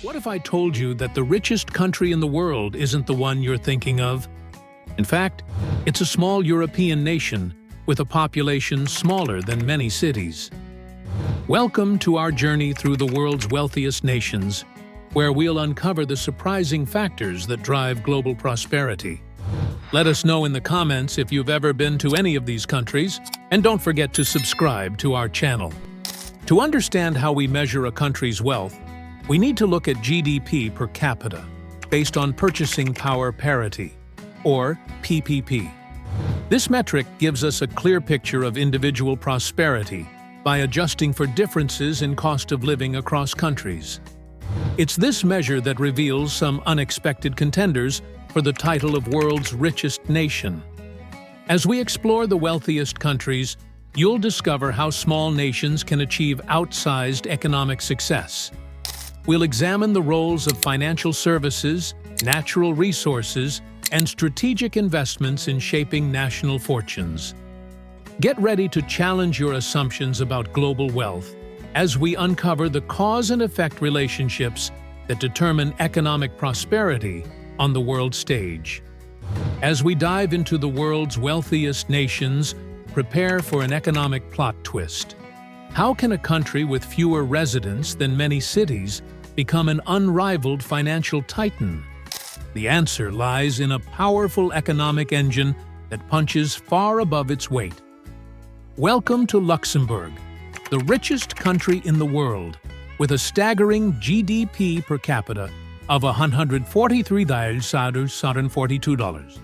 What if I told you that the richest country in the world isn't the one you're thinking of? In fact, it's a small European nation with a population smaller than many cities. Welcome to our journey through the world's wealthiest nations, where we'll uncover the surprising factors that drive global prosperity. Let us know in the comments if you've ever been to any of these countries, and don't forget to subscribe to our channel. To understand how we measure a country's wealth, we need to look at GDP per capita, based on purchasing power parity, or PPP. This metric gives us a clear picture of individual prosperity by adjusting for differences in cost of living across countries. It's this measure that reveals some unexpected contenders for the title of world's richest nation. As we explore the wealthiest countries, you'll discover how small nations can achieve outsized economic success. We'll examine the roles of financial services, natural resources, and strategic investments in shaping national fortunes. Get ready to challenge your assumptions about global wealth as we uncover the cause and effect relationships that determine economic prosperity on the world stage. As we dive into the world's wealthiest nations, prepare for an economic plot twist. How can a country with fewer residents than many cities become an unrivaled financial titan? The answer lies in a powerful economic engine that punches far above its weight. Welcome to Luxembourg, the richest country in the world, with a staggering GDP per capita of $143,642.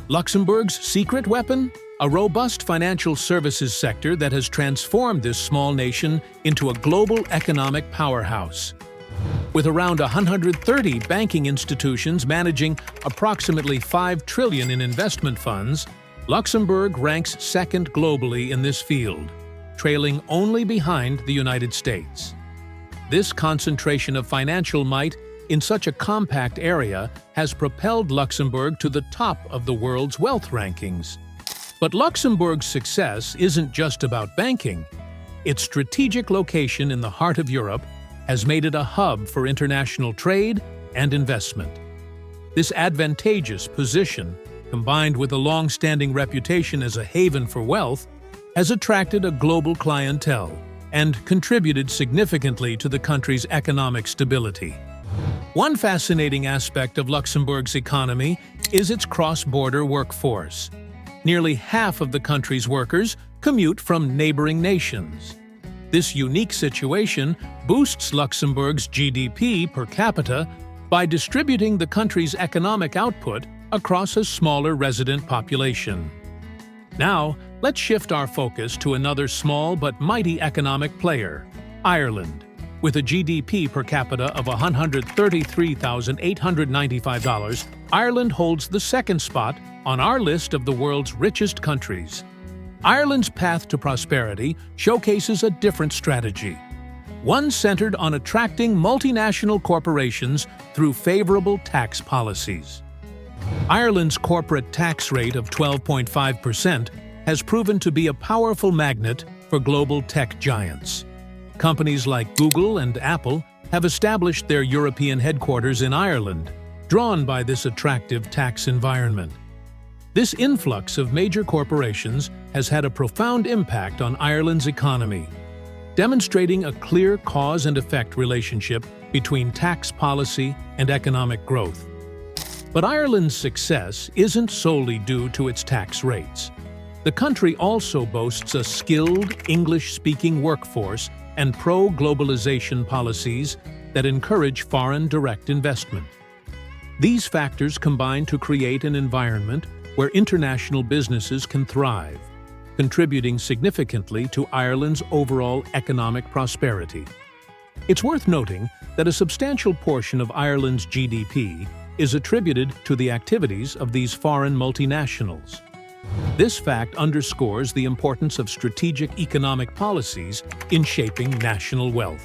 Luxembourg's secret weapon? A robust financial services sector that has transformed this small nation into a global economic powerhouse. With around 130 banking institutions managing approximately $5 trillion in investment funds, Luxembourg ranks second globally in this field, trailing only behind the United States. This concentration of financial might in such a compact area has propelled Luxembourg to the top of the world's wealth rankings. But Luxembourg's success isn't just about banking. Its strategic location in the heart of Europe has made it a hub for international trade and investment. This advantageous position, combined with a long-standing reputation as a haven for wealth, has attracted a global clientele and contributed significantly to the country's economic stability. One fascinating aspect of Luxembourg's economy is its cross-border workforce. Nearly half of the country's workers commute from neighboring nations. This unique situation boosts Luxembourg's GDP per capita by distributing the country's economic output across a smaller resident population. Now, let's shift our focus to another small but mighty economic player, Ireland. With a GDP per capita of $133,895, Ireland holds the second spot on our list of the world's richest countries. Ireland's path to prosperity showcases a different strategy, one centered on attracting multinational corporations through favorable tax policies. Ireland's corporate tax rate of 12.5% has proven to be a powerful magnet for global tech giants. Companies like Google and Apple have established their European headquarters in Ireland, drawn by this attractive tax environment. This influx of major corporations has had a profound impact on Ireland's economy, demonstrating a clear cause and effect relationship between tax policy and economic growth. But Ireland's success isn't solely due to its tax rates. The country also boasts a skilled, English-speaking workforce and pro-globalization policies that encourage foreign direct investment. These factors combine to create an environment where international businesses can thrive, contributing significantly to Ireland's overall economic prosperity. It's worth noting that a substantial portion of Ireland's GDP is attributed to the activities of these foreign multinationals. This fact underscores the importance of strategic economic policies in shaping national wealth.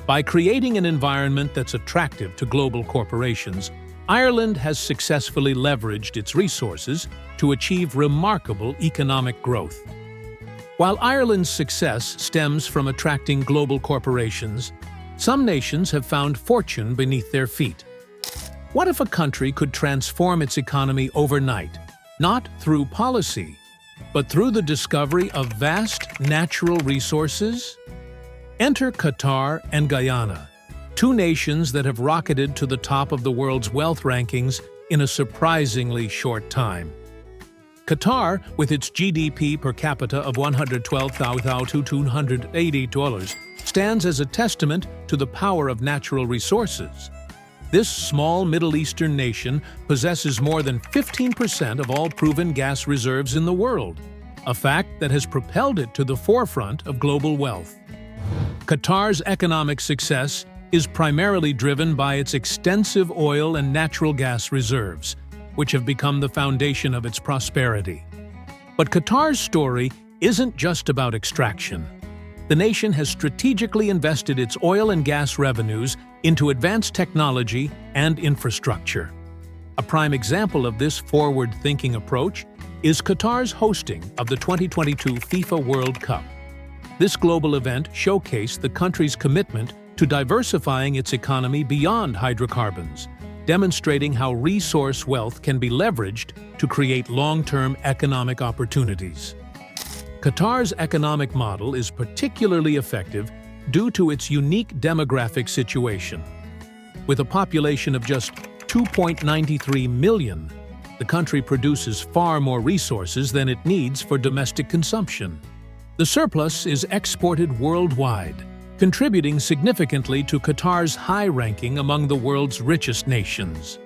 By creating an environment that's attractive to global corporations, Ireland has successfully leveraged its resources to achieve remarkable economic growth. While Ireland's success stems from attracting global corporations, Some nations have found fortune beneath their feet. What if a country could transform its economy overnight, not through policy, but through the discovery of vast natural resources? Enter Qatar and Guyana, two nations that have rocketed to the top of the world's wealth rankings in a surprisingly short time. Qatar, with its GDP per capita of $112,280, stands as a testament to the power of natural resources. This small Middle Eastern nation possesses more than 15% of all proven gas reserves in the world, a fact that has propelled it to the forefront of global wealth. Qatar's economic success is primarily driven by its extensive oil and natural gas reserves, which have become the foundation of its prosperity. But Qatar's story isn't just about extraction. The nation has strategically invested its oil and gas revenues into advanced technology and infrastructure. A prime example of this forward-thinking approach is Qatar's hosting of the 2022 FIFA World Cup. This global event showcased the country's commitment to diversifying its economy beyond hydrocarbons, demonstrating how resource wealth can be leveraged to create long-term economic opportunities. Qatar's economic model is particularly effective due to its unique demographic situation. With a population of just 2.93 million, the country produces far more resources than it needs for domestic consumption. The surplus is exported worldwide, contributing significantly to Qatar's high ranking among the world's richest nations.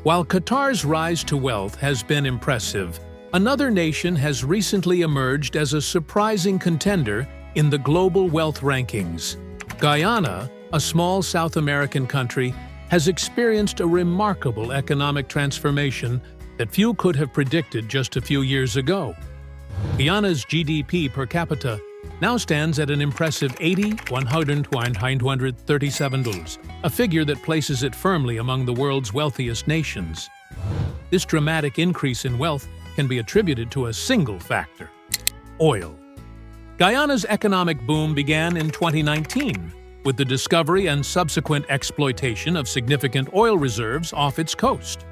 While Qatar's rise to wealth has been impressive, another nation has recently emerged as a surprising contender in the global wealth rankings. Guyana, a small South American country, has experienced a remarkable economic transformation that few could have predicted just a few years ago. Guyana's GDP per capita now stands at an impressive $80,137, a figure that places it firmly among the world's wealthiest nations. This dramatic increase in wealth can be attributed to a single factor: oil. Guyana's economic boom began in 2019, with the discovery and subsequent exploitation of significant oil reserves off its coast.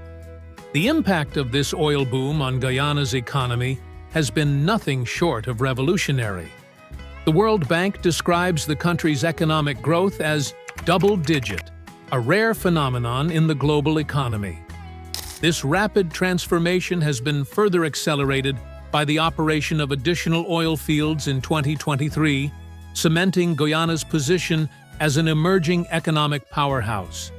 The impact of this oil boom on Guyana's economy has been nothing short of revolutionary. The World Bank describes the country's economic growth as double-digit, a rare phenomenon in the global economy. This rapid transformation has been further accelerated by the operation of additional oil fields in 2023, cementing Guyana's position as an emerging economic powerhouse.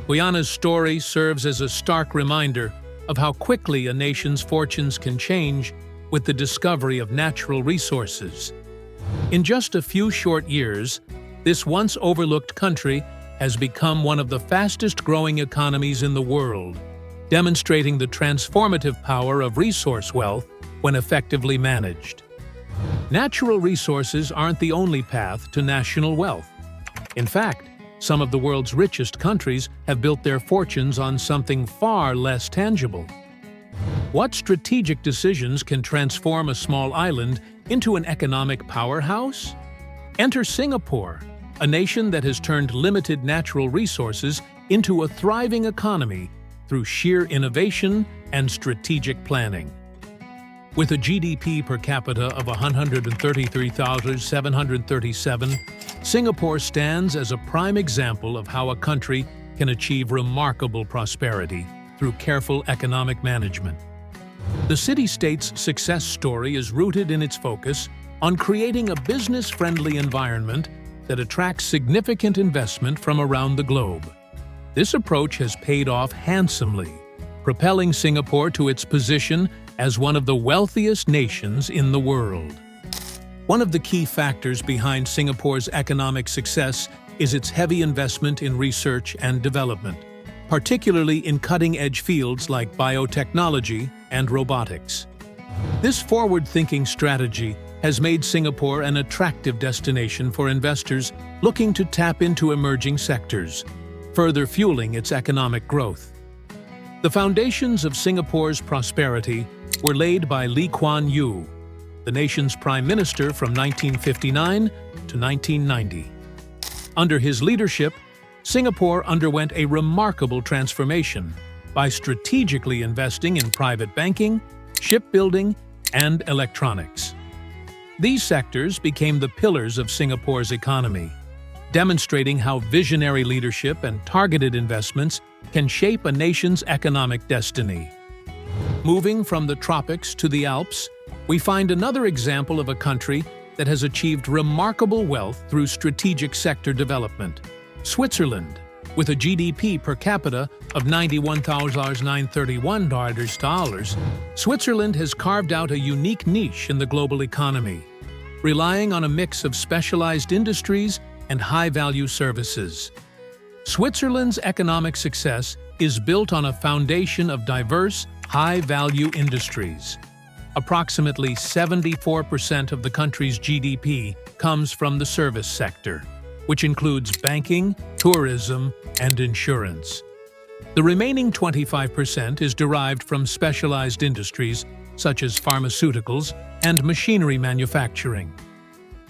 Guyana's story serves as a stark reminder of how quickly a nation's fortunes can change with the discovery of natural resources. In just a few short years, this once overlooked country has become one of the fastest-growing economies in the world, demonstrating the transformative power of resource wealth when effectively managed. Natural resources aren't the only path to national wealth. In fact, some of the world's richest countries have built their fortunes on something far less tangible. What strategic decisions can transform a small island into an economic powerhouse? Enter Singapore, a nation that has turned limited natural resources into a thriving economy through sheer innovation and strategic planning. With a GDP per capita of $133,737, Singapore stands as a prime example of how a country can achieve remarkable prosperity through careful economic management. The city-state's success story is rooted in its focus on creating a business-friendly environment that attracts significant investment from around the globe. This approach has paid off handsomely, propelling Singapore to its position as one of the wealthiest nations in the world. One of the key factors behind Singapore's economic success is its heavy investment in research and development, particularly in cutting-edge fields like biotechnology and robotics. This forward-thinking strategy has made Singapore an attractive destination for investors looking to tap into emerging sectors, further fueling its economic growth. The foundations of Singapore's prosperity were laid by Lee Kuan Yew, the nation's prime minister from 1959 to 1990. Under his leadership, Singapore underwent a remarkable transformation by strategically investing in private banking, shipbuilding, and electronics. These sectors became the pillars of Singapore's economy, demonstrating how visionary leadership and targeted investments can shape a nation's economic destiny. Moving from the tropics to the Alps, we find another example of a country that has achieved remarkable wealth through strategic sector development. Switzerland, with a GDP per capita of $91,931, Switzerland has carved out a unique niche in the global economy, relying on a mix of specialized industries and high-value services. Switzerland's economic success is built on a foundation of diverse, high-value industries. Approximately 74% of the country's GDP comes from the service sector, which includes banking, tourism, and insurance. The remaining 25% is derived from specialized industries such as pharmaceuticals and machinery manufacturing.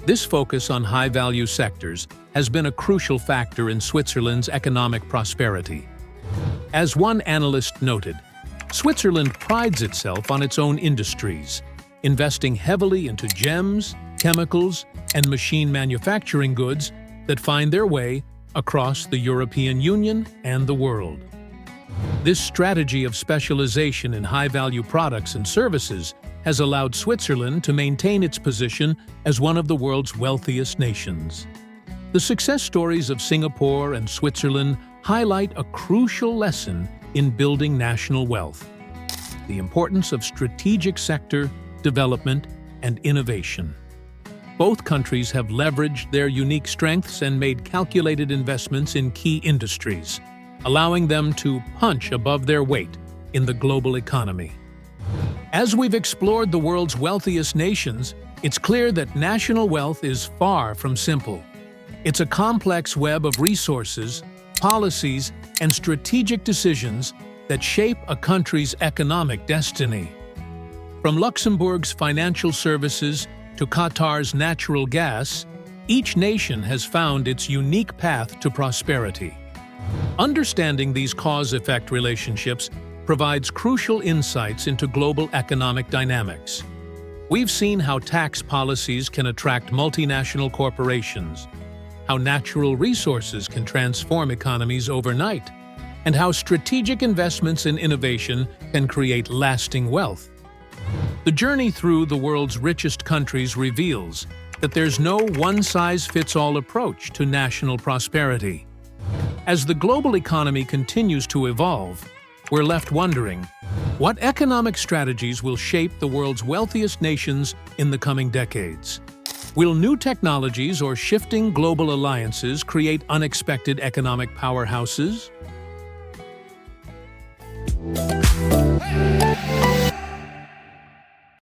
This focus on high-value sectors has been a crucial factor in Switzerland's economic prosperity. As one analyst noted, Switzerland prides itself on its own industries, investing heavily into gems, chemicals, and machine manufacturing goods that find their way across the European Union and the world. This strategy of specialization in high-value products and services has allowed Switzerland to maintain its position as one of the world's wealthiest nations. The success stories of Singapore and Switzerland highlight a crucial lesson in building national wealth: the importance of strategic sector development and innovation. Both countries have leveraged their unique strengths and made calculated investments in key industries, allowing them to punch above their weight in the global economy. As we've explored the world's wealthiest nations, it's clear that national wealth is far from simple. It's a complex web of resources, policies, and strategic decisions that shape a country's economic destiny. From Luxembourg's financial services to Qatar's natural gas, each nation has found its unique path to prosperity. Understanding these cause-effect relationships provides crucial insights into global economic dynamics. We've seen how tax policies can attract multinational corporations, how natural resources can transform economies overnight, and how strategic investments in innovation can create lasting wealth. The journey through the world's richest countries reveals that there's no one-size-fits-all approach to national prosperity. As the global economy continues to evolve, we're left wondering, what economic strategies will shape the world's wealthiest nations in the coming decades? Will new technologies or shifting global alliances create unexpected economic powerhouses?